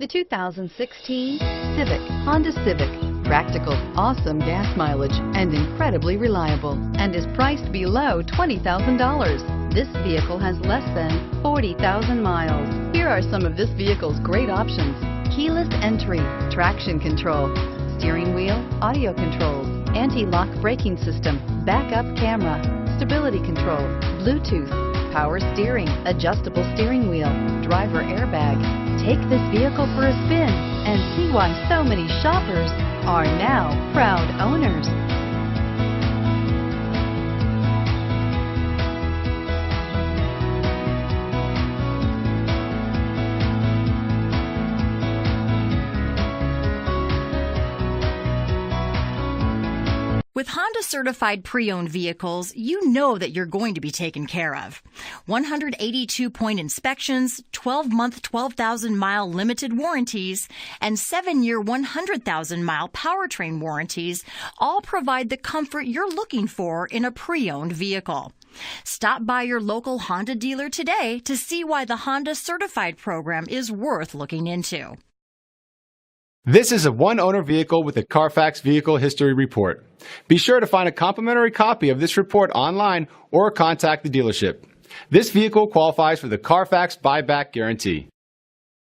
The 2016 Civic, Honda Civic. Practical, awesome gas mileage, and incredibly reliable, and is priced below $20,000. This vehicle has less than 40,000 miles. Here are some of this vehicle's great options: keyless entry, traction control, steering wheel audio controls, anti-lock braking system, backup camera, stability control, Bluetooth, power steering, adjustable steering wheel, driver airbag. Take this vehicle for a spin and see why so many shoppers are now proud owners. With Honda certified pre-owned vehicles, you know that you're going to be taken care of. 182-point inspections, 12-month, 12,000-mile limited warranties, and 7-year, 100,000-mile powertrain warranties all provide the comfort you're looking for in a pre-owned vehicle. Stop by your local Honda dealer today to see why the Honda certified program is worth looking into. This is a one-owner vehicle with a Carfax Vehicle History Report. Be sure to find a complimentary copy of this report online or contact the dealership. This vehicle qualifies for the Carfax Buyback Guarantee.